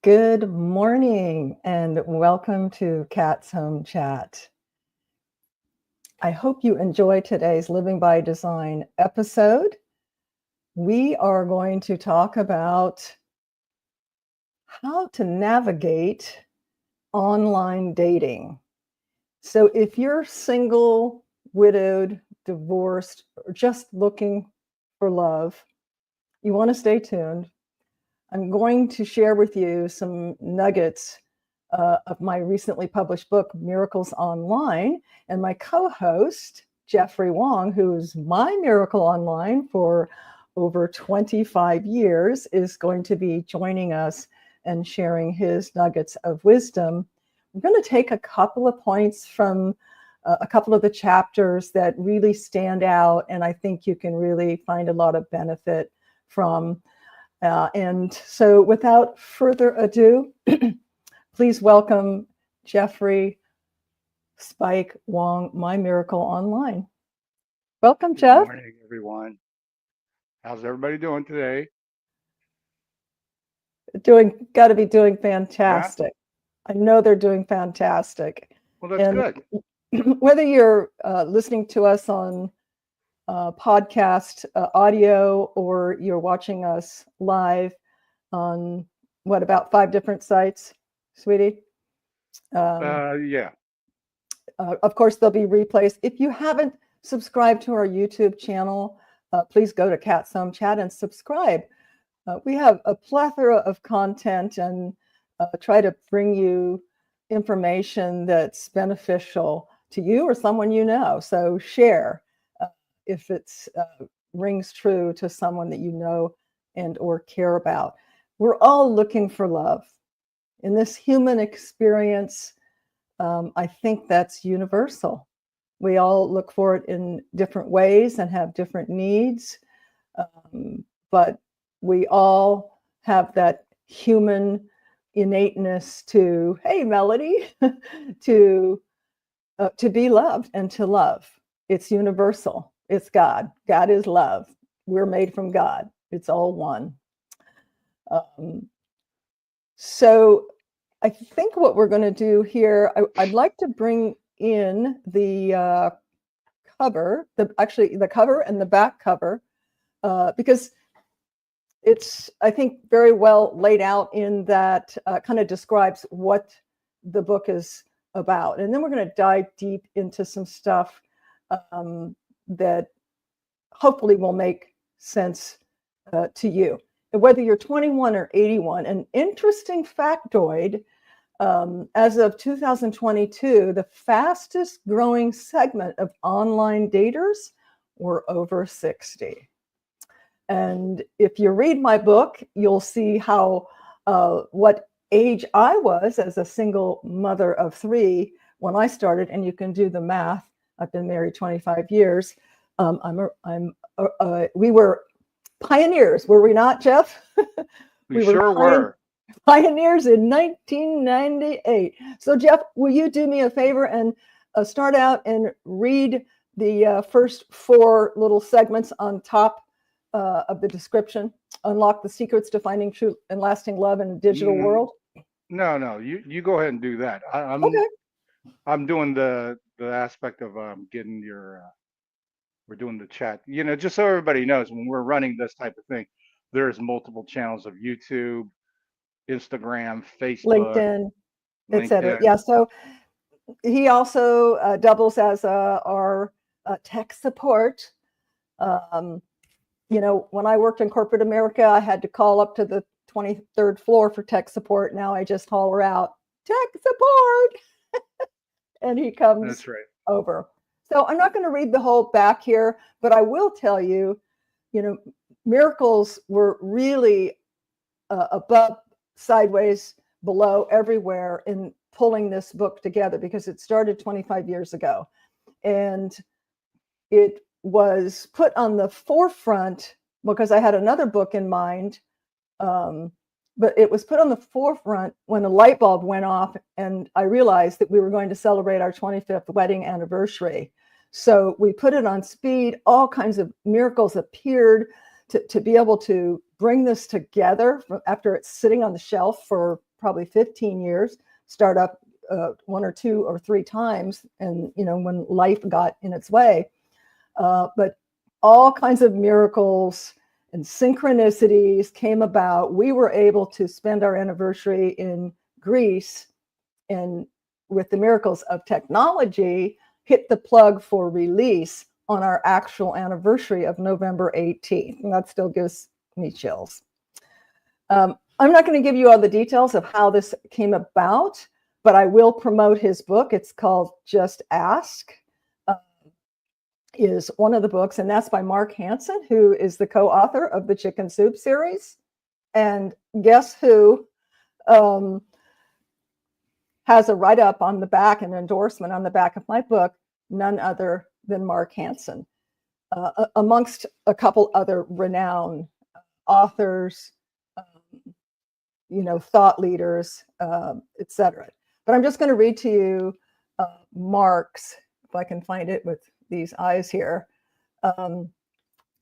Good morning and welcome to Cat's Home Chat. I hope you enjoy today's Living by Design episode. We are going to talk about how to navigate online dating. So if you're single, widowed, divorced, or just looking for love, you want to stay tuned. I'm going to share with you some nuggets of my recently published book, Miracles Online, and my co-host, Jeffrey Wong, who's my Miracle Online for over 25 years, is going to be joining us and sharing his nuggets of wisdom. We're going to take a couple of points from a couple of the chapters that really stand out, and I think you can really find a lot of benefit from. And so without further ado, please welcome Jeffrey Spike Wong, My Miracle Online. Welcome, Jeff. Good morning, everyone. How's everybody doing today? Got to be doing Yeah? fantastic. I know they're doing fantastic. Well, that's And good. whether you're listening to us on podcast audio or you're watching us live on about 5 different sites, sweetie? Yeah. Of course, there'll be replays. If you haven't subscribed to our YouTube channel, please go to Cat's Home Chat and subscribe. We have a plethora of content and try to bring you information that's beneficial to you or someone you know. So share if it's rings true to someone that you know and or care about. We're all looking for love. In this human experience, I think that's universal. We all look for it in different ways and have different needs, but we all have that human innateness to, hey, Melody, to be loved and to love. It's universal. It's God. God is love. We're made from God. It's all one. So I think what we're going to do here, I'd like to bring in the cover, the cover and the back cover, because it's, I think, very well laid out in that kind of describes what the book is about. And then we're going to dive deep into some stuff that hopefully will make sense to you. And whether you're 21 or 81, an interesting factoid, as of 2022, the fastest growing segment of online daters were over 60. And if you read my book, you'll see how what age I was as a single mother of 3 when I started, and you can do the math. I've been married 25 years. We were pioneers, were we not, Jeff? We sure were. Pioneers in 1998. So, Jeff, will you do me a favor and start out and read the first 4 little segments on top of the description? Unlock the secrets to finding true and lasting love in a digital world. No, you go ahead and do that. Okay. I'm doing the aspect of getting we're doing the chat. Just so everybody knows, when we're running this type of thing, there's multiple channels of YouTube, Instagram, Facebook, LinkedIn, etc. LinkedIn. Yeah. So he also doubles as our tech support. When I worked in corporate America, I had to call up to the 23rd floor for tech support. Now I just holler out, tech support, and he comes That's right. over. So I'm not going to read the whole back here, but I will tell you, miracles were really above, sideways, below, everywhere in pulling this book together, because it started 25 years ago. And it was put on the forefront because I had another book in mind, but it was put on the forefront when a light bulb went off and I realized that we were going to celebrate our 25th wedding anniversary. So we put it on speed. All kinds of miracles appeared to be able to bring this together after it's sitting on the shelf for probably 15 years, start up one or two or three times, and when life got in its way. But all kinds of miracles and synchronicities came about. We were able to spend our anniversary in Greece, and with the miracles of technology, hit the plug for release on our actual anniversary of November 18th. And that still gives me chills. I'm not going to give you all the details of how this came about, but I will promote his book. It's called Just Ask, is one of the books, and that's by Mark Hansen, who is the co-author of the Chicken Soup series. And guess who has a write-up on the back, an endorsement on the back of my book? None other than Mark Hansen, amongst a couple other renowned authors, thought leaders, etc. But I'm just going to read to you Mark's, if I can find it with these eyes here.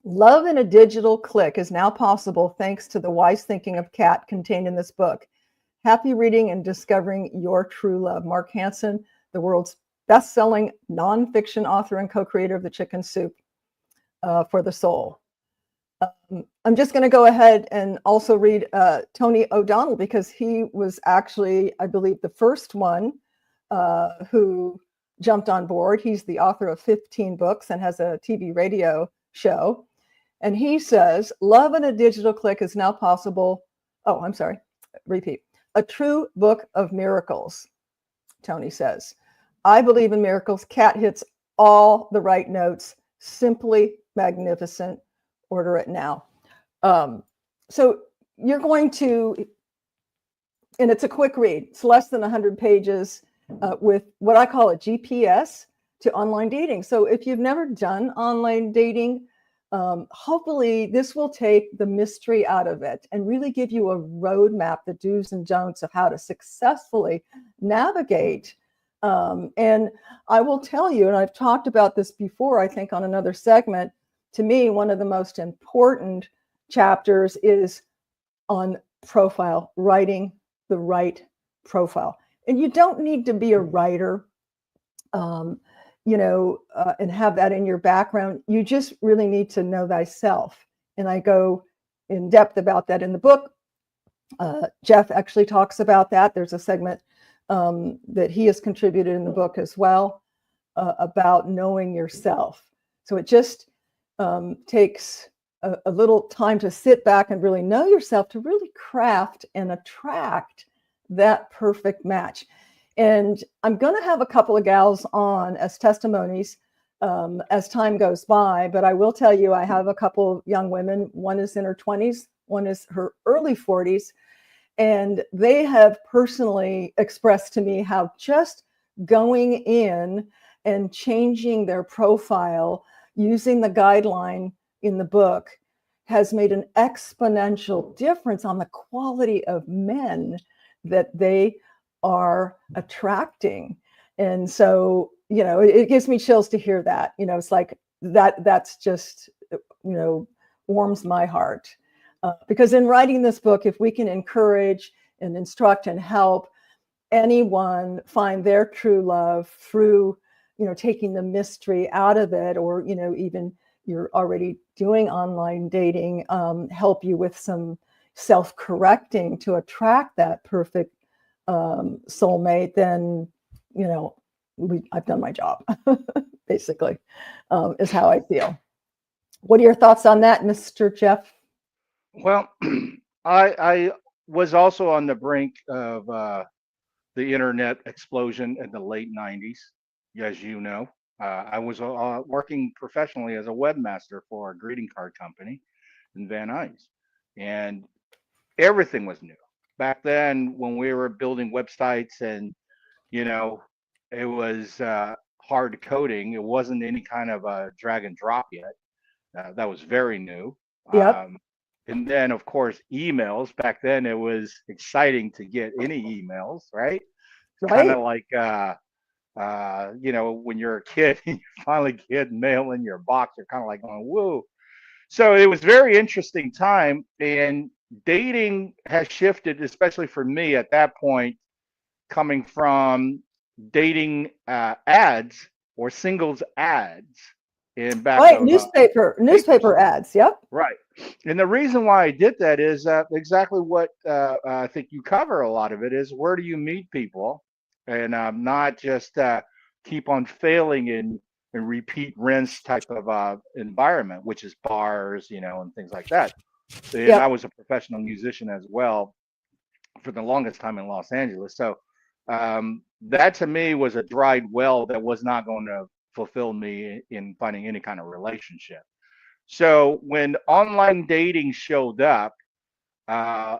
Love in a digital click is now possible thanks to the wise thinking of Kat contained in this book. Happy reading and discovering your true love. Mark Hansen, the world's best-selling nonfiction author and co-creator of the Chicken Soup for the Soul. I'm just going to go ahead and also read Tony O'Donnell, because he was actually, I believe, the first one who jumped on board. He's the author of 15 books and has a TV radio show. And he says, love in a digital click is now possible. Oh, I'm sorry. Repeat. A true book of miracles, Tony says. I believe in miracles. Kat hits all the right notes. Simply magnificent. Order it now. So you're going to, and it's a quick read. It's less than 100 pages with what I call a GPS to online dating. So if you've never done online dating, hopefully this will take the mystery out of it and really give you a roadmap, the do's and don'ts of how to successfully navigate. And I will tell you, and I've talked about this before, I think on another segment, to me, one of the most important chapters is on profile, writing the right profile. And you don't need to be a writer, and have that in your background. You just really need to know thyself. And I go in depth about that in the book. Jeff actually talks about that. There's a segment that he has contributed in the book as well about knowing yourself. So it just takes a little time to sit back and really know yourself, to really craft and attract that perfect match. And I'm going to have a couple of gals on as testimonies as time goes by, but I will tell you, I have a couple of young women. One is in her 20s, one is her early 40s, and they have personally expressed to me how just going in and changing their profile using the guideline in the book has made an exponential difference on the quality of men that they are attracting. And so, it gives me chills to hear that. It's like that's just, warms my heart. Because in writing this book, if we can encourage and instruct and help anyone find their true love through, taking the mystery out of it, or, even you're already doing online dating, help you with some self-correcting to attract that perfect soulmate, then, I've done my job, basically, is how I feel. What are your thoughts on that, Mr. Jeff? Well, I was also on the brink of the internet explosion in the late 90s, as you know. I was working professionally as a webmaster for a greeting card company in Van Nuys, and everything was new. Back then, when we were building websites and, it was hard coding, it wasn't any kind of a drag and drop yet. That was very new. Yep. And then, of course, emails. Back then, it was exciting to get any emails, right? Kind of like, when you're a kid and you finally get mail in your box, you're kind of like going, whoa. So it was very interesting time, and dating has shifted, especially for me at that point, coming from dating ads or singles ads in back Right, of papers. newspaper ads. Yep. Right. And the reason why I did that is exactly what I think you cover a lot of it is where do you meet people and not just keep on failing in repeat rinse type of environment, which is bars, and things like that. And I Yep. was a professional musician as well for the longest time in Los Angeles. So that to me was a dried well that was not going to fulfill me in finding any kind of relationship. So when online dating showed up,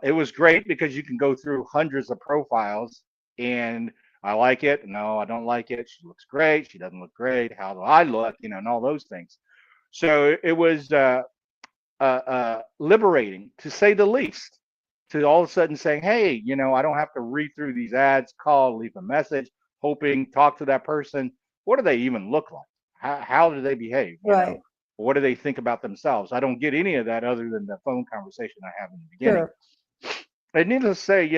it was great because you can go through hundreds of profiles and I like it. No, I don't like it. She looks great. She doesn't look great. How do I look? And all those things. So it was liberating to say the least, to all of a sudden saying, hey, I don't have to read through these ads, call, leave a message, hoping, talk to that person. What do they even look like? How do they behave? Right. What do they think about themselves? I don't get any of that other than the phone conversation I have in the beginning. Sure. And needless to say,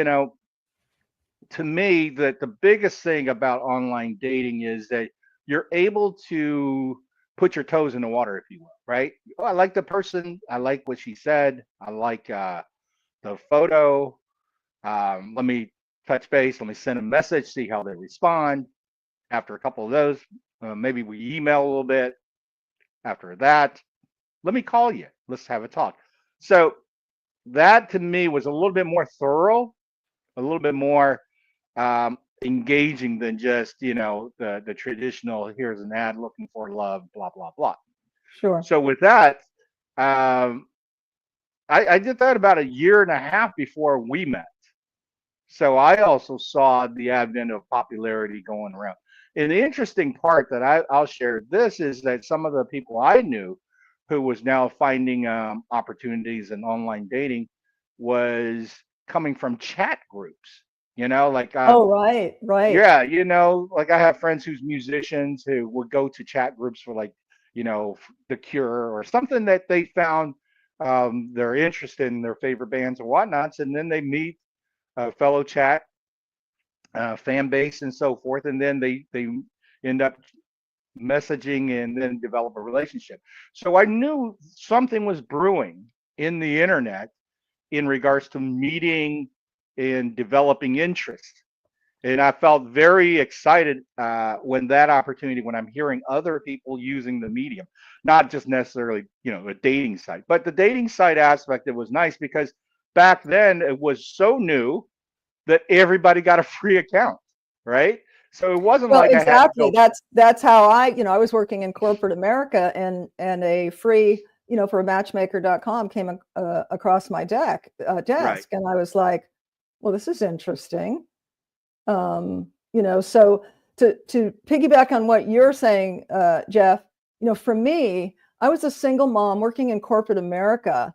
to me, that the biggest thing about online dating is that you're able to put your toes in the water, if you will, right? Oh, I like the person. I like what she said. I like the photo. Let me touch base. Let me send a message, see how they respond. After a couple of those, maybe we email a little bit. After that, let me call you. Let's have a talk. So that to me was a little bit more thorough, a little bit more engaging than just the traditional here's an ad looking for love, blah blah blah. Sure. So with that, I did that about a year and a half before we met. So I also saw the advent of popularity going around. And the interesting part that I'll share this is that some of the people I knew who was now finding opportunities in online dating was coming from chat groups, like Oh, right. Right. yeah, like I have friends who's musicians who would go to chat groups for like, The Cure or something that they found they're interested in their favorite bands and whatnots, and then they meet a fellow chat fan base and so forth, and then they end up messaging and then develop a relationship. So I knew something was brewing in the internet in regards to meeting and developing interest. And I felt very excited when I'm hearing other people using the medium, not just necessarily, a dating site, but the dating site aspect. It was nice because back then it was so new that everybody got a free account, right? So it wasn't Well, like I had to exactly. go. That's how I was working in corporate America, and a free, for matchmaker.com came across my Right. desk, and I was like, well, this is interesting. So to piggyback on what you're saying, Jeff, for me, I was a single mom working in corporate America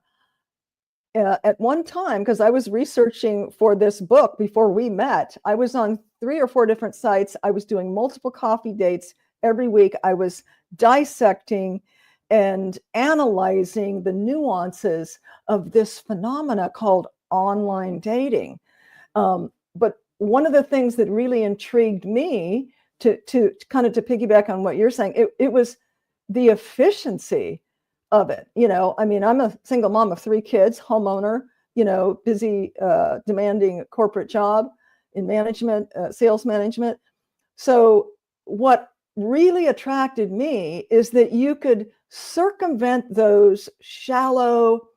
at one time, because I was researching for this book before we met. I was on 3 or 4 different sites. I was doing multiple coffee dates every week. I was dissecting and analyzing the nuances of this phenomena called online dating. But one of the things that really intrigued me, to kind of to piggyback on what you're saying, it was the efficiency of it. I mean, I'm a single mom of 3 kids, homeowner, busy, demanding corporate job in management, sales management. So what really attracted me is that you could circumvent those shallow,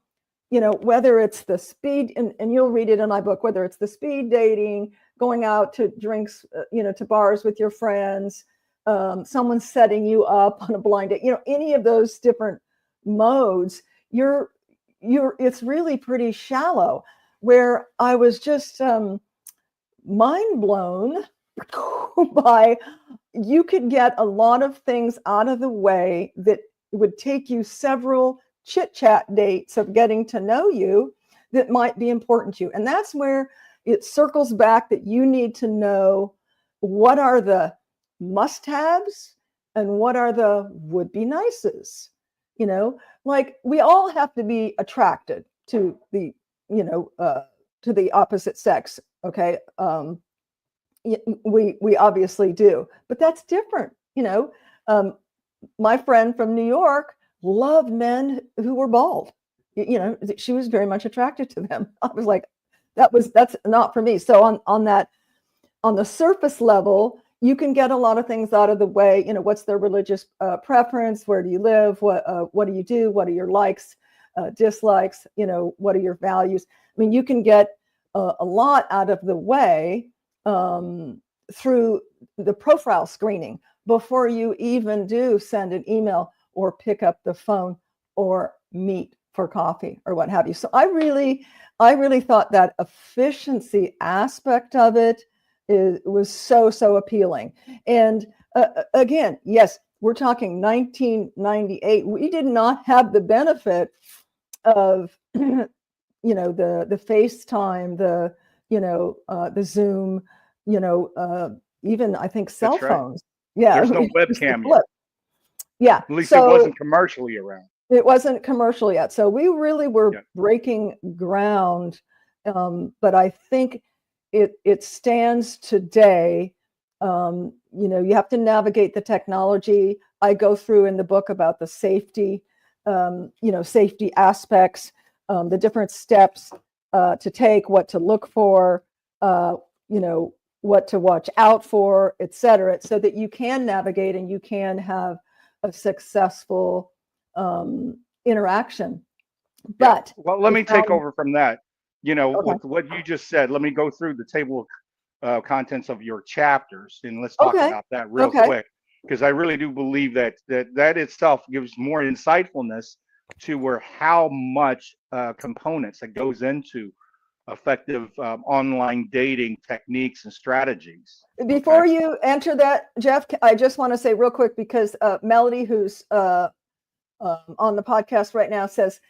whether it's the speed, and you'll read it in my book, whether it's the speed dating, going out to drinks, to bars with your friends, someone setting you up on a blind date, any of those different modes, it's really pretty shallow. Where I was just mind blown by, you could get a lot of things out of the way that would take you several chit chat dates of getting to know you that might be important to you. And that's where it circles back, that you need to know what are the must-haves and what are the would-be nices. like we all have to be attracted to the, to the opposite sex. Okay. We obviously do, but that's different. My friend from New York loved men who were bald. She was very much attracted to them. I was like, that's not for me. So on the surface level, you can get a lot of things out of the way. What's their religious preference? Where do you live? What do you do? What are your likes, dislikes? What are your values? I mean, you can get a lot out of the way through the profile screening before you even do send an email or pick up the phone or meet for coffee or what have you. So I really thought that efficiency aspect of it was so appealing. And again, yes, we're talking 1998. We did not have the benefit of the FaceTime, the Zoom, even I think cell That's right. phones. Yeah, There's no webcam yet. Yeah, At least so it wasn't commercially around. It wasn't commercial yet. So we really were breaking ground. But I think it stands today. You have to navigate the technology. I go through in the book about the safety, safety aspects, the different steps to take, what to look for, what to watch out for, et cetera, so that you can navigate and you can have a successful interaction. But well, let me take over from that. Okay. With what you just said, let me go through the table of contents of your chapters, and let's talk about that real quick, because I really do believe that itself gives more insightfulness to how much components that goes into effective online dating techniques and strategies. Before you enter that, Jeff, I just want to say real quick, because Melody, who's on the podcast right now, says,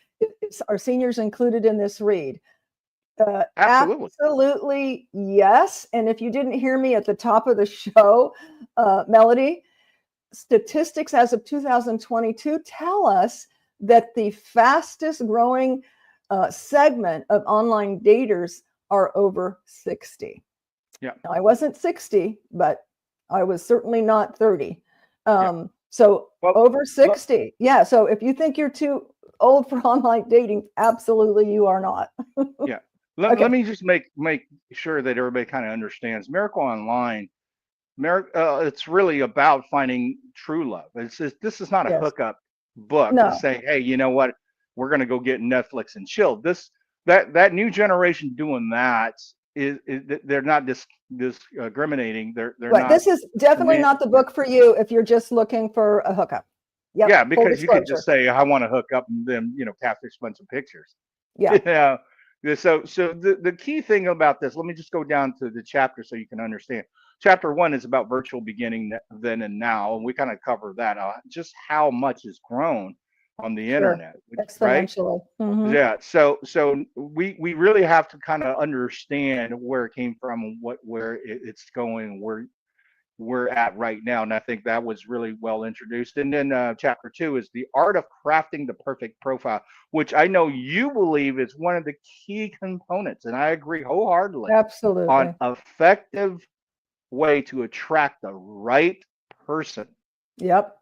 are seniors included in this read? Absolutely, yes. And if you didn't hear me at the top of the show, Melody, statistics as of 2022 tell us that the fastest growing segment of online daters are over 60. Yeah. Now, I wasn't 60, but I was certainly not 30. So over 60. Yeah. So if you think you're too old for online dating, absolutely you are not. Yeah. Let me just make sure that everybody kind of understands Miracle Online. It's really about finding true love. This is not a hookup book to say, hey, you know what, we're going to go get Netflix and chill. That new generation doing that is they're not discriminating. They're right. not. This is definitely not the book for you if you're just looking for a hookup. Yep, yeah, because you could just say, I want to hook up, and then catfish a bunch of pictures. Yeah. So the key thing about this, let me just go down to the chapter so you can understand. Chapter 1 is about virtual beginning, then and now, and we kind of cover that, just how much has grown on the internet, exponentially. Right? Mm-hmm. Yeah. So we really have to kind of understand where it came from and where it's going, where we're at right now. And I think that was really well introduced. And then chapter 2 is the art of crafting the perfect profile, which I know you believe is one of the key components. And I agree wholeheartedly. Absolutely. On effective way to attract the right person. Yep.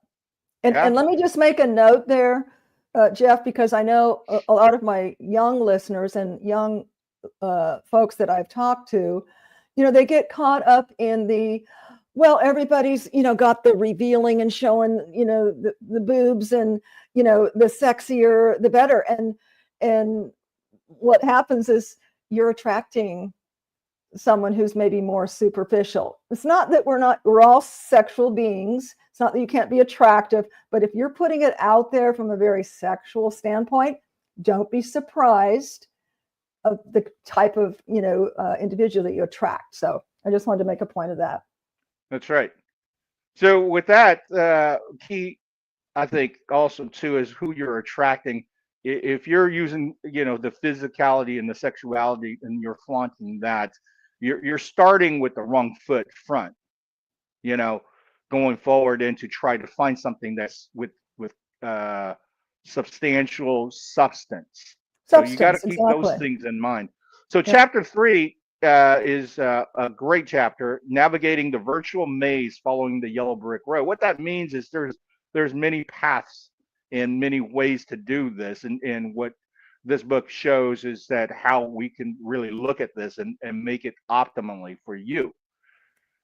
And let me just make a note there, Jeff, because I know a lot of my young listeners and young folks that I've talked to, they get caught up in well, everybody's, got the revealing and showing, the boobs and, the sexier, the better. And what happens is you're attracting someone who's maybe more superficial. It's not that we're all sexual beings. It's not that you can't be attractive, but if you're putting it out there from a very sexual standpoint, don't be surprised of the type of, individual that you attract. So I just wanted to make a point of that. That's right. So with that, key, I think also too, is who you're attracting. If you're using, the physicality and the sexuality and you're flaunting that, you're starting with the wrong foot front, going forward and to try to find something that's with substantial substance. So you got to Substance, keep those exactly. things in mind. So Yep. chapter 3 is a great chapter, navigating the virtual maze following the yellow brick road. What that means is there's many paths and many ways to do this, and what this book shows is that how we can really look at this and make it optimally for you.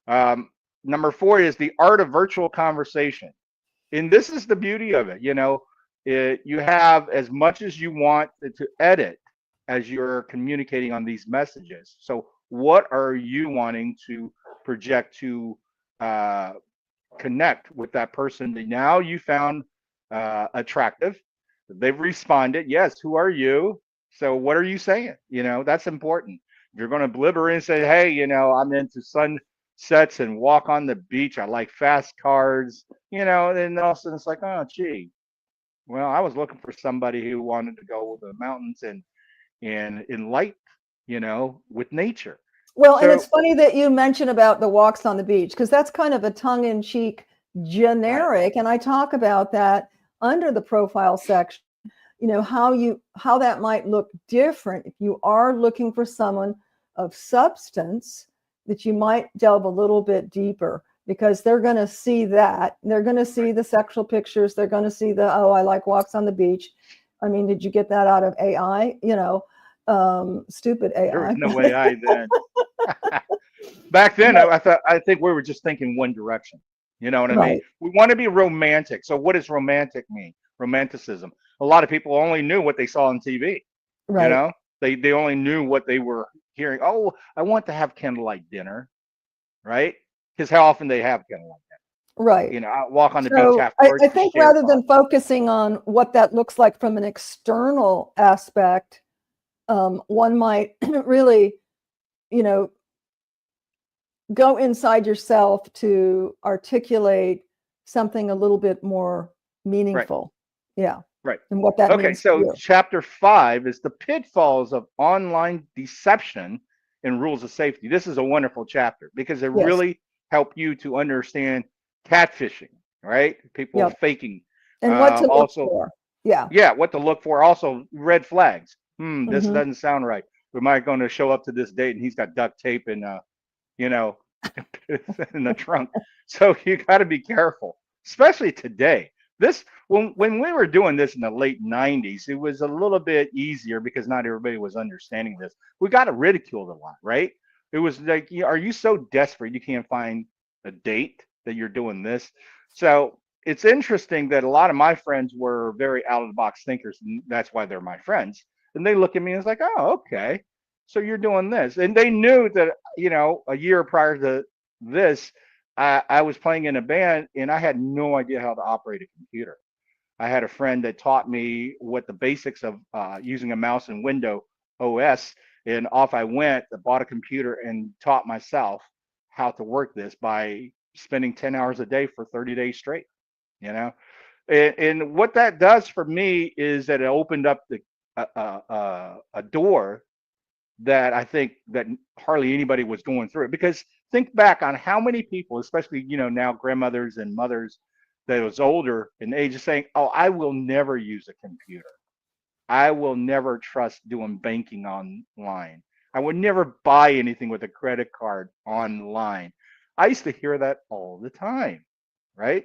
Um, Number 4 is the art of virtual conversation, and this is the beauty of it. You have as much as you want to edit as you're communicating on these messages. So what are you wanting to project to uh, connect with that person that now you found attractive? They've responded, yes, who are you? So what are you saying? That's important. If you're going to blibber in and say, hey, I'm into sunsets and walk on the beach, I like fast cars, and then all of a sudden it's like, oh gee, well, I was looking for somebody who wanted to go with the mountains and in light, with nature. Well, and So it's funny that you mention about the walks on the beach, because that's kind of a tongue-in-cheek right, generic, and I talk about that under the profile section. How that might look different if you are looking for someone of substance, that you might delve a little bit deeper, because they're going to see that. They're going to see right. the sexual pictures. They're going to see oh, I like walks on the beach. I mean, did you get that out of AI? Stupid There was AI. no AI then. Back then, But I think we were just thinking one direction. You know what I mean? right, We want to be romantic. So what does romantic mean? Romanticism. A lot of people only knew what they saw on TV. You right, know, they only knew what they were hearing. Oh, I want to have candlelight dinner, right? Because how often they have candlelight right. dinner? I walk on the beach So I afterwards to think share rather thoughts. than focusing on what that looks like from an external aspect, one might really, you know, go inside yourself to articulate something a little bit more Right, meaningful. Yeah. right. And what that Okay, means to so you. chapter 5 is the pitfalls of online deception and rules of safety. This is a wonderful chapter because it Yes. really help you to understand catfishing, right? People Yep. faking. And what to look Also, for. Yeah. yeah, what to look for. Also, red flags. This Hmm. doesn't sound right. We might going to show up to this date and he's got duct tape and you know, in the trunk. So you got to be careful, especially today. This when we were doing this in the late '90s, it was a little bit easier because not everybody was understanding this. We got ridiculed a lot, right? It was like, are you so desperate you can't find a date that you're doing this? So it's interesting that a lot of my friends were very out of the box thinkers, and that's why they're my friends. And they look at me and it's like, oh, okay, so you're doing this, and they knew that a year prior to this, I was playing in a band and I had no idea how to operate a computer. I had a friend that taught me what the basics of using a mouse and window OS, and off I went, bought a computer and taught myself how to work this by spending 10 hours a day for 30 days straight, you know? And what that does for me is that it opened up a door that I think that hardly anybody was going through it. Because think back on how many people, especially now grandmothers and mothers that was older in age, is saying, "Oh, I will never use a computer. I will never trust doing banking online. I would never buy anything with a credit card online." I used to hear that all the time, right?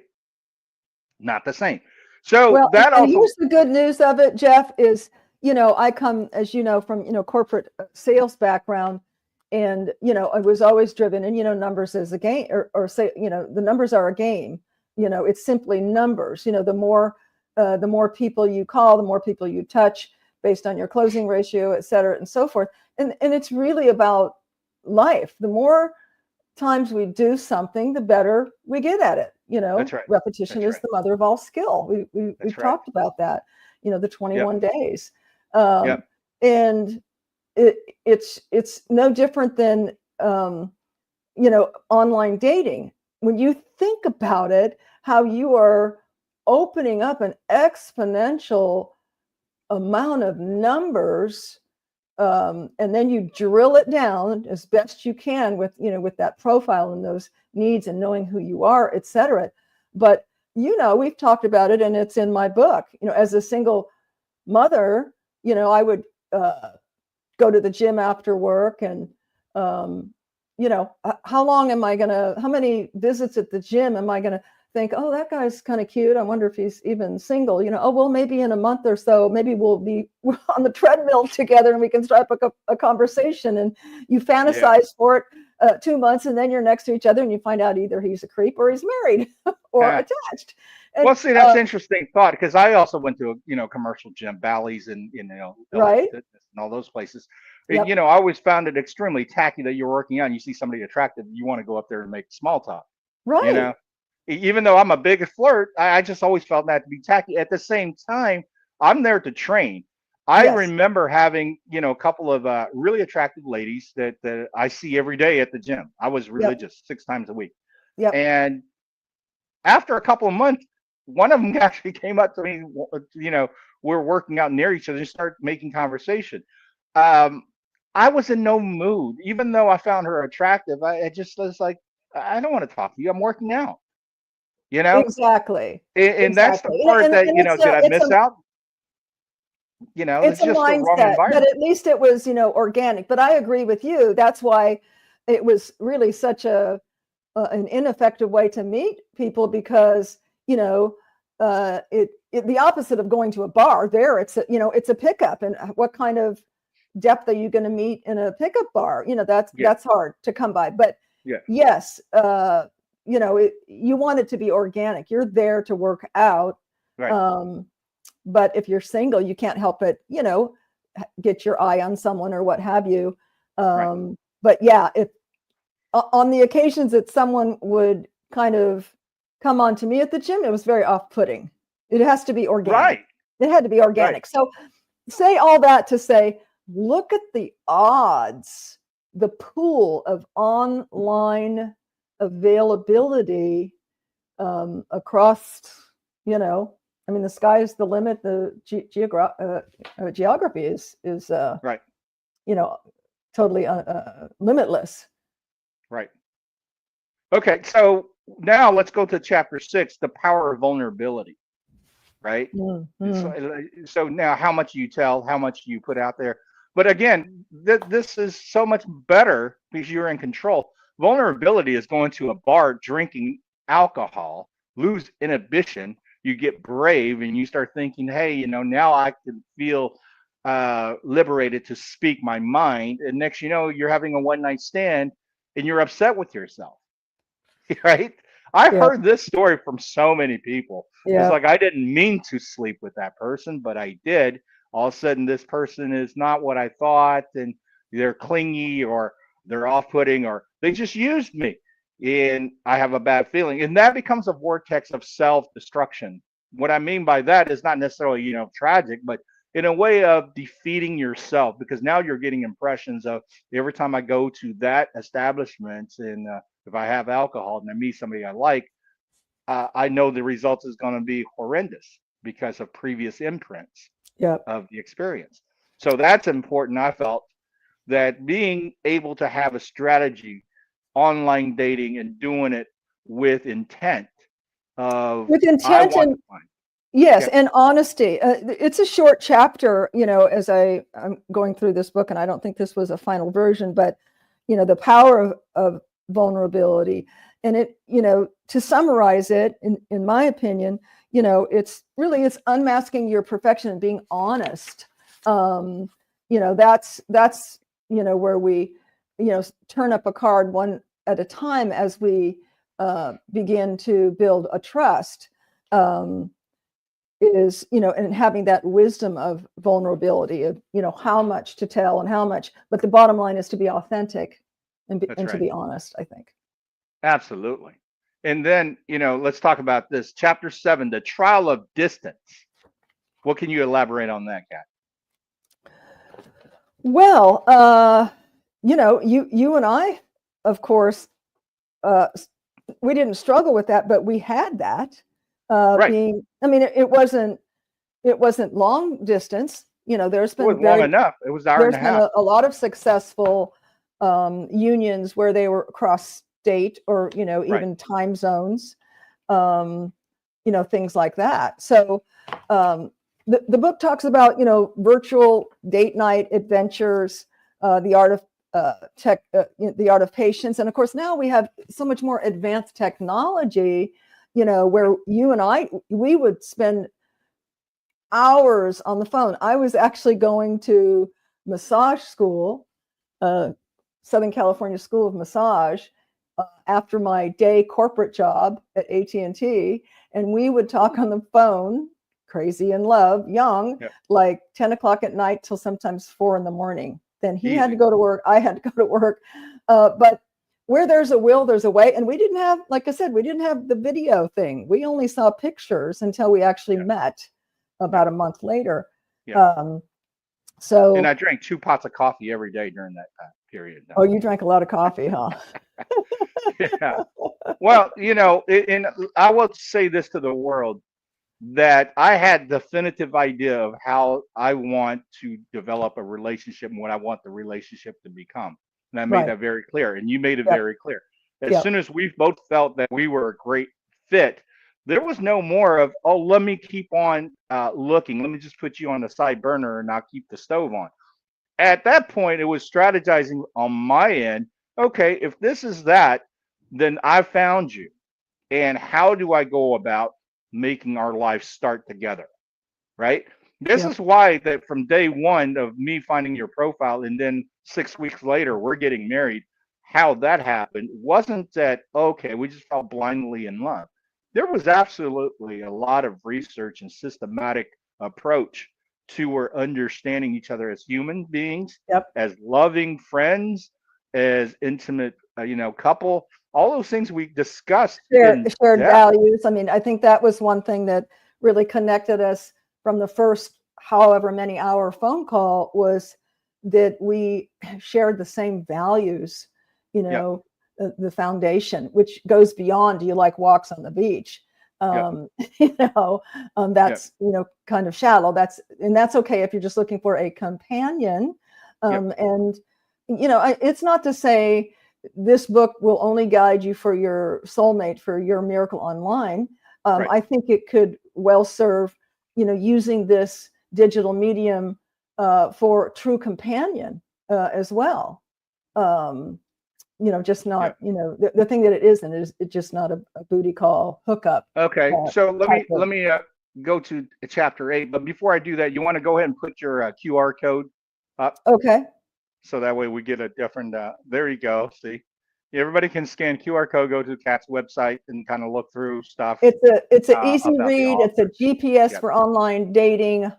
Not the same. So Well, that and also, here's the good news of it, Jeff, is, I come, as you know, from, corporate sales background, and, I was always driven, and, numbers is a game, or say, the numbers are a game. It's simply numbers. The more people you call, the more people you touch based on your closing ratio, et cetera, and so forth. And it's really about life. The more times we do something, the better we get at it. that's right. Repetition That's is right. the mother of all skill. We've That's right. talked about that, the Yep. 21 days. Yep. And it's no different than, online dating. When you think about it, how you are opening up an exponential amount of numbers, and then you drill it down as best you can with with that profile and those needs and knowing who you are, et cetera. But we've talked about it, and it's in my book. As a single mother, I would go to the gym after work, and how many visits at the gym am I gonna think, oh, that guy's kind of cute, I wonder if he's even single. Oh, well, maybe in a month or so, maybe we'll be on the treadmill together and we can start a conversation, and you fantasize for it 2 months, and then you're next to each other and you find out either he's a creep or he's married or attached. And, well, see, that's an interesting thought, because I also went to a commercial gym, Bally's, and right, Fitness and all those places. yep. I always found it extremely tacky that you're working out and you see somebody attractive, you want to go up there and make small talk. Right. Even though I'm a big flirt, I just always felt that to be tacky. At the same time, I'm there to train. I remember having, a couple of really attractive ladies that I see every day at the gym. I was religious 6 times a week. Yep. And after a couple of months, one of them actually came up to me, we're working out near each other and started making conversation. I was in no mood, even though I found her attractive. I just was like, I don't want to talk to you. I'm working out. Exactly. And that's the part that, did I miss out? It's just a mindset, the wrong environment. but at least it was, organic. But I agree with you. That's why it was really such an ineffective way to meet people, because, the opposite of going to a bar there, it's a pickup. And what kind of depth are you going to meet in a pickup bar? That's hard to come by. But yes, you want it to be organic. You're there to work out. Right. But if you're single, you can't help but, get your eye on someone or what have you. Right. But yeah, if on the occasions that someone would kind of come on to me at the gym, it was very off-putting. It has to be organic. Right. It had to be organic. Right. So say all that to say, look at the odds, the pool of online availability across, the sky is the limit. The geography is right. Totally limitless. Right. Okay, so now let's go to chapter 6, the power of vulnerability. Right. Mm-hmm. So now, how much you tell, how much you put out there. But again, this is so much better because you're in control. Vulnerability is going to a bar, drinking alcohol, lose inhibition. You get brave and you start thinking, hey, now I can feel liberated to speak my mind. And next, you're having a one-night stand and you're upset with yourself. Right. I've heard this story from so many people. It's like, I didn't mean to sleep with that person, but I did. All of a sudden, this person is not what I thought, and they're clingy, or they're off-putting, or they just used me, and I have a bad feeling. And that becomes a vortex of self-destruction. What I mean by that is not necessarily, tragic, but in a way of defeating yourself, because now you're getting impressions of every time I go to that establishment, and if I have alcohol and I meet somebody I like, I know the result is going to be horrendous because of previous imprints of the experience. So that's important. I felt that being able to have a strategy, online dating, and doing it with intent and yes, and honesty. It's a short chapter, as I'm going through this book, and I don't think this was a final version, but the power of vulnerability. And it, to summarize it, in my opinion, it's unmasking your perfection and being honest. That's where we, turn up a card one at a time as we begin to build a trust. Is, and having that wisdom of vulnerability of, how much to tell and how much, but the bottom line is to be authentic and to be honest, I think. Absolutely. And then, let's talk about this. Chapter 7, the trial of distance. What can you elaborate on that, Kat? Well, you and I, of course, we didn't struggle with that, but we had that. Right. It wasn't long distance. There's been long enough. It was an hour and a half. There's been a lot of successful unions where they were across state or even time zones. things like that. So the book talks about, virtual date night adventures, the art of the art of patience. And of course, now we have so much more advanced technology, where you and we would spend hours on the phone. I was actually going to massage school, Southern California School of Massage, after my day corporate job at AT&T, and we would talk on the phone, crazy in love, young, like 10 o'clock at night till sometimes 4 a.m. Then he had to go to work. I had to go to work. But where there's a will, there's a way. And we didn't have, like I said, we didn't have the video thing. We only saw pictures until we actually met about a month later. And I drank 2 pots of coffee every day during that period. Oh, you drank a lot of coffee, huh? Yeah. Well, and I will say this to the world, that I had definitive idea of how I want to develop a relationship and what I want the relationship to become. And I made that very clear. And you made it very clear. As soon as we both felt that we were a great fit, there was no more of, oh, let me keep on looking. Let me just put you on the side burner and I'll keep the stove on. At that point, it was strategizing on my end. Okay, if this is that, then I found you. And how do I go about making our lives start together? Right? This is why that from day one of me finding your profile and then 6 weeks later, we're getting married. How that happened wasn't that, okay, we just fell blindly in love. There was absolutely a lot of research and systematic approach to our understanding each other as human beings, as loving friends, as intimate, couple. All those things we discussed. Shared values. I mean, I think that was one thing that really connected us from the first however many hour phone call, was that we shared the same values, the foundation, which goes beyond, do you like walks on the beach? That's, kind of shallow. That's okay if you're just looking for a companion. And, it's not to say this book will only guide you for your soulmate, for your miracle online. I think it could well serve, using this digital medium for true companion as well. Just not, the thing that it isn't is it's just not a booty call hookup. Okay, so let me go to chapter 8. But before I do that, you want to go ahead and put your QR code up? Okay. So that way we get a different. There you go. See, everybody can scan QR code, go to Kat's website, and kind of look through stuff. It's an easy read. It's a GPS for online dating.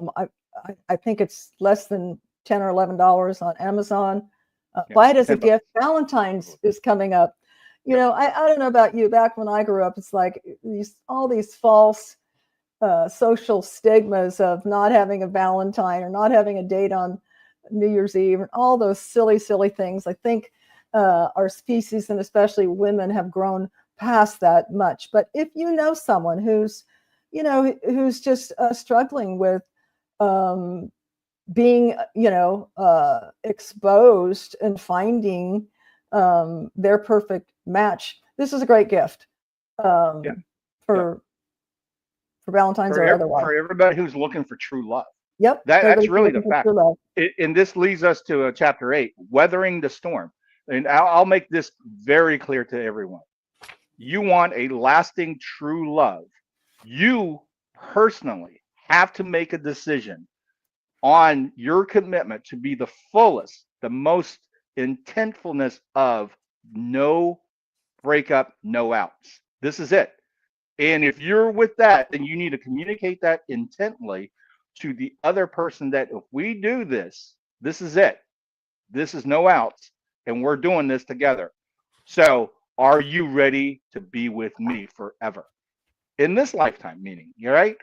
I think it's less than $10 or $11 on Amazon. Buy it as a gift. Valentine's is coming up. I don't know about you. Back when I grew up, it's like all these false social stigmas of not having a Valentine or not having a date on New Year's Eve and all those silly things. I think our species, and especially women, have grown past that much. But if you know someone who's just struggling with being, exposed and finding their perfect match, this is a great gift for Valentine's or otherwise. For everybody who's looking for true love. Yep. That's really the fact. And this leads us to chapter 8, weathering the storm. And I'll make this very clear to everyone. You want a lasting true love. You personally have to make a decision on your commitment to be the fullest, the most intentfulness of no breakup, no outs. This is it. And if you're with that, then you need to communicate that intently to the other person, that if we do this, this is it. This is no outs, and we're doing this together. So are you ready to be with me forever? In this lifetime, meaning, right?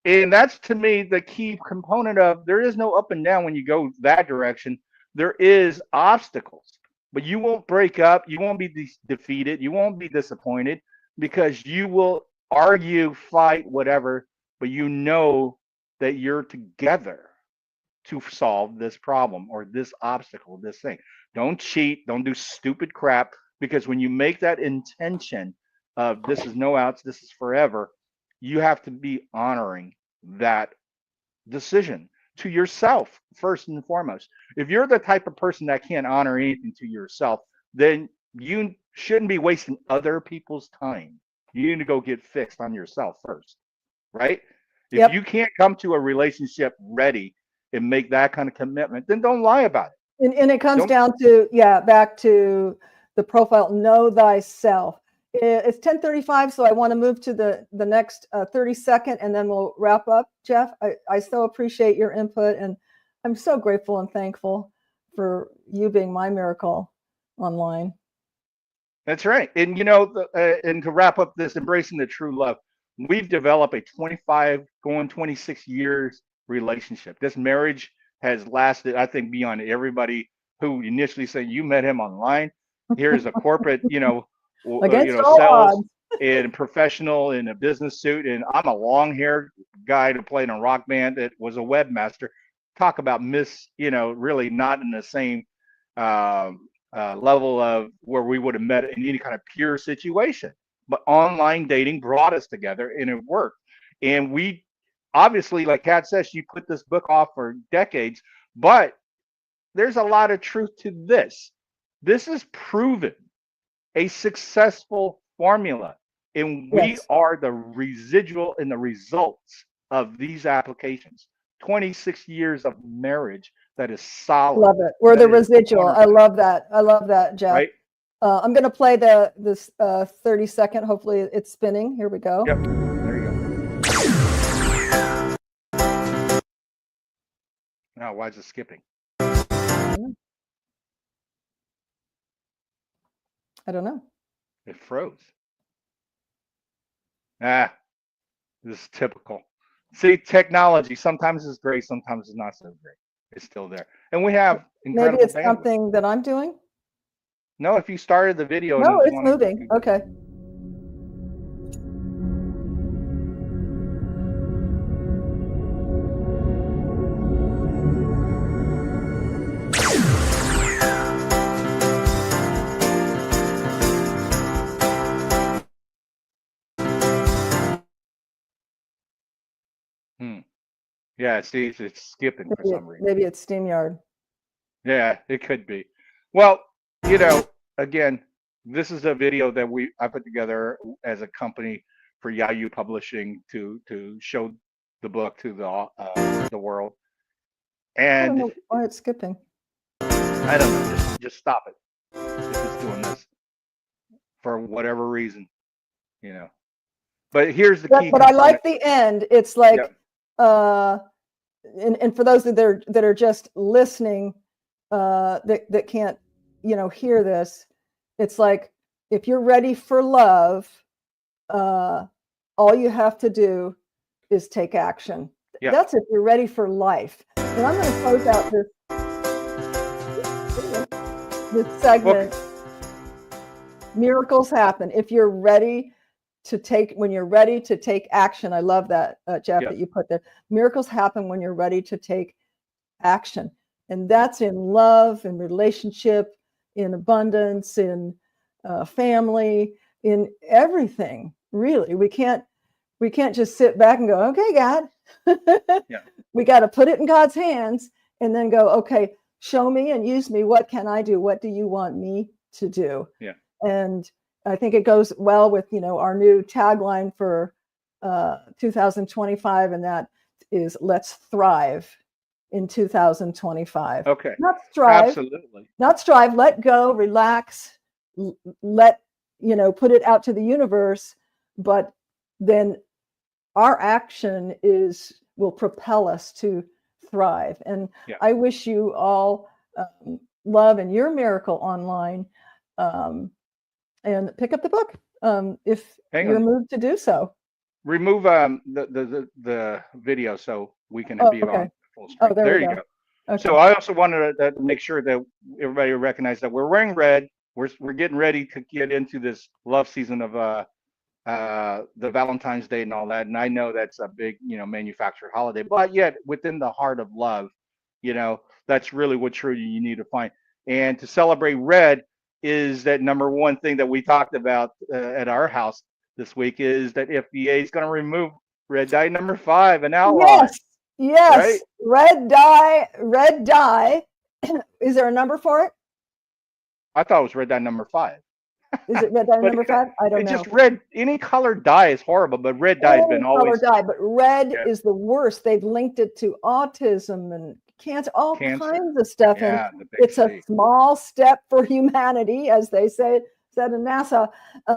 And that's, to me, the key component of, there is no up and down when you go that direction. There is obstacles, but you won't break up. You won't be defeated. You won't be disappointed, because you will argue, fight, whatever, but you know that you're together to solve this problem or this obstacle, this thing. Don't cheat. Don't do stupid crap, because when you make that intention of this is no outs, this is forever, you have to be honoring that decision to yourself first and foremost. If you're the type of person that can't honor anything to yourself, then you shouldn't be wasting other people's time. You need to go get fixed on yourself first, right? If Yep. you can't come to a relationship ready and make that kind of commitment, then don't lie about it. And it comes Don't. down to, yeah, back to the profile, know thyself. It's 10:35, so I want to move to the next 30-second, and then we'll wrap up. Jeff, I so appreciate your input, and I'm so grateful and thankful for you being my miracle online. That's right. And, you know, and to wrap up this, embracing the true love, we've developed a 25, going 26 years relationship. This marriage has lasted, I think, beyond everybody who initially said you met him online. Here's a corporate, Against all sales odds. and professional in a business suit. And I'm a long haired guy that played in a rock band that was a webmaster. Talk about really not in the same level of where we would have met in any kind of pure situation. But online dating brought us together and it worked. And we obviously, like Kat says, she put this book off for decades, but there's a lot of truth to this. This is proven a successful formula. And we Yes. are the residual and the results of these applications. 26 years of marriage that is solid. Love it. We're the That is residual. I cornerstone, love that. I love that, Jeff. right? I'm going to play this 30-second. Hopefully it's spinning. Here we go. Yep. There you go. Now, why is it skipping? I don't know. It froze. This is typical. See, technology sometimes is great, sometimes it's not so great. It's still there. And we have incredible Maybe it's bandwidth. something that I'm doing. No, if you started the video No, and it's moving. Okay. Yeah, see, it's skipping for some reason. Maybe it's StreamYard. Yeah, it could be. Well, you know, again, this is a video that I put together as a company for Yayu Publishing to show the book to the world. I don't And know why it's skipping. I don't know, just stop it if it's doing this for whatever reason, you know. But here's the key But I component. like the end. It's like, Yep. And for those that are just listening, that can't, hear this, it's like, if you're ready for love, all you have to do is take action. Yep. That's if you're ready for life. And I'm going to close out this segment. Miracles happen if you're ready when you're ready to take action. I love that, Jeff, that you put there. Miracles happen when you're ready to take action. And that's in love, in relationship, in abundance, in family, in everything, really. We can't just sit back and go, okay, God. We got to put it in God's hands and then go, okay, show me and use me. What can I do? What do you want me to do? Yeah. And I think it goes well with, our new tagline for 2025, and that is "Let's thrive in 2025." Okay. Not strive. Absolutely. Not strive. Let go. Relax. Let put it out to the universe. But then our action will propel us to thrive. And I wish you all love and your miracle online. And pick up the book if you're moved to do so. Remove the video so we can be on full screen. There you go. Okay. So I also wanted to make sure that everybody recognize that we're wearing red. We're getting ready to get into this love season of the Valentine's Day and all that. And I know that's a big manufactured holiday, but yet within the heart of love, that's really what truly you need to find. And to celebrate red is that number one thing that we talked about at our house this week is that FDA is going to remove red dye number 5, an outlaw, Yes, yes. right? Red dye, red dye. Is there a number for it? I thought it was red dye number 5. Is it red dye But number 5? I don't it just know. red, any colored dye is horrible, but red dye has Any been color always, dye, but red yeah, is the worst. They've linked it to autism and cancer, all cancer. kinds of stuff. And Yeah, the big it's a C. small step for humanity, as they said in NASA,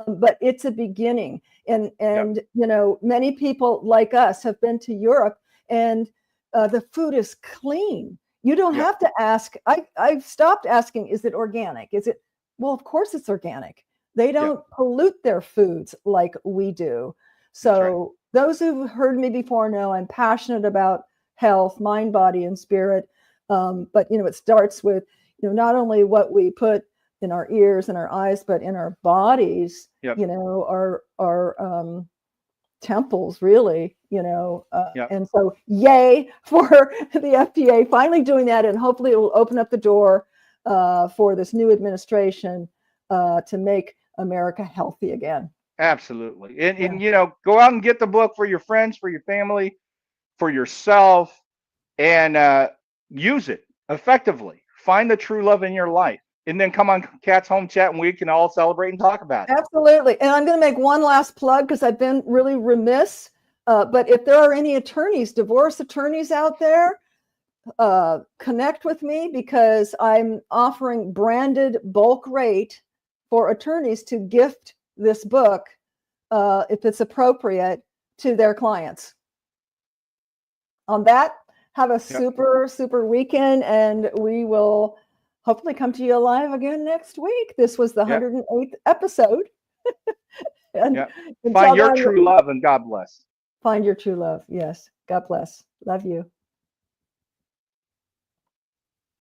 but it's a beginning. And Yep. you know, many people like us have been to Europe, and the food is clean. You don't Yep. have to ask. I've stopped asking, is it organic? Is it? Well, of course it's organic. They don't pollute their foods like we do. That's right. So those who've heard me before know I'm passionate about health, mind, body, and spirit. But you know, it starts with, you know, not only what we put in our ears and our eyes, but in our bodies. Yep. You know, our temples, really. You know, Yep. and so yay for the FDA finally doing that, and hopefully it will open up the door for this new administration to make America healthy again. Absolutely. And you know, go out and get the book for your friends, for your family, for yourself, and use it effectively. Find the true love in your life. And then come on Cat's Home Chat and we can all celebrate and talk about it. Absolutely. And I'm going to make one last plug because I've been really remiss. But if there are any attorneys, divorce attorneys out there, connect with me, because I'm offering branded bulk rate for attorneys to gift this book, if it's appropriate, to their clients. On that, have a super weekend, and we will hopefully come to you live again next week. This was the 108th episode. And find your true love, and God bless. Find your true love. Yes. God bless. Love you.